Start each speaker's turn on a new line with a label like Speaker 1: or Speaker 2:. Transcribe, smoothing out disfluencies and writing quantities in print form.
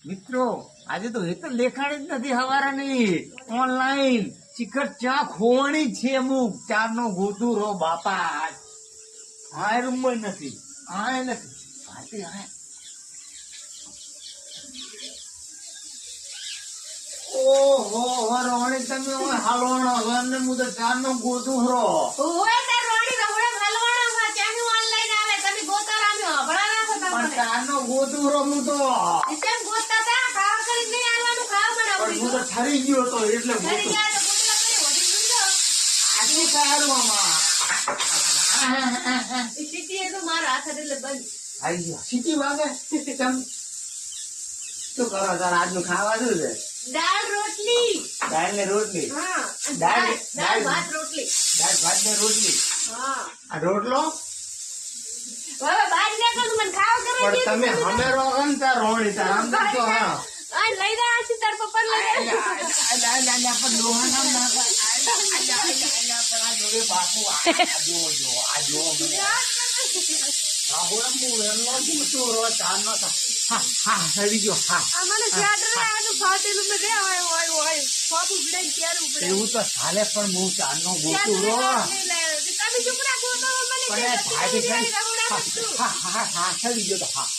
Speaker 1: મિત્રો આજે તો એ તો લેખાડી જ નથી હવારાની ઓનલાઈન શિખર ચા ખોવાની છે અમુક ચાર નો ગોતું રો બાપા આ રૂમ નથી આ નથી પાર્ટી આ ઓહો રોણી તમે હાલવાનો અમને હું તો ચાર નો ગોતું રો
Speaker 2: ઓય તે રોણી રમણે હલવાણા માં ચાની ઓનલાઈન આવે તમે ગોતા રામ્યો ભણા રાખો
Speaker 1: પણ
Speaker 2: તમને
Speaker 1: ચાર નો ગોતું રો હું તો
Speaker 2: કેમ ગોતા તા ખાવા કરી નહીં આવવાનું ખાવા
Speaker 1: પણ
Speaker 2: બનાવું
Speaker 1: હું તો ઠરી ગયો તો એટલે
Speaker 2: ઘરે
Speaker 1: ગોતું
Speaker 2: ગયા તો ગોતલા કરી વધી ગુંજો
Speaker 1: આટલું સારું આમાં
Speaker 2: એ સીટી તો મારા હાથ એટલે બંધ
Speaker 1: આઈ ગયો સીટી વાગે તમ શું કરો તાર આજનું ખાવા શું છે
Speaker 2: દાળ રોટલી
Speaker 1: દાળ ને રોટલી
Speaker 2: હા
Speaker 1: દાળ
Speaker 2: દાળ ભાત રોટલી
Speaker 1: દાળ ભાત ને રોટલી
Speaker 2: હા
Speaker 1: આ રોટલો
Speaker 2: હવે બહાર નીકળ મને ખાવા કરવા
Speaker 1: પણ તમે હમે રોગન તાર રોણી તાર આમ તો હા
Speaker 2: આ લઈ રહ્યા છે તાર પપ્પા લઈ રહ્યા
Speaker 1: પણ લોહાના ના બાપુ આ જો મને એવું તો ચાલે પણ હું ચારનો ગોતું રો પણ ચડી ગયો તો હા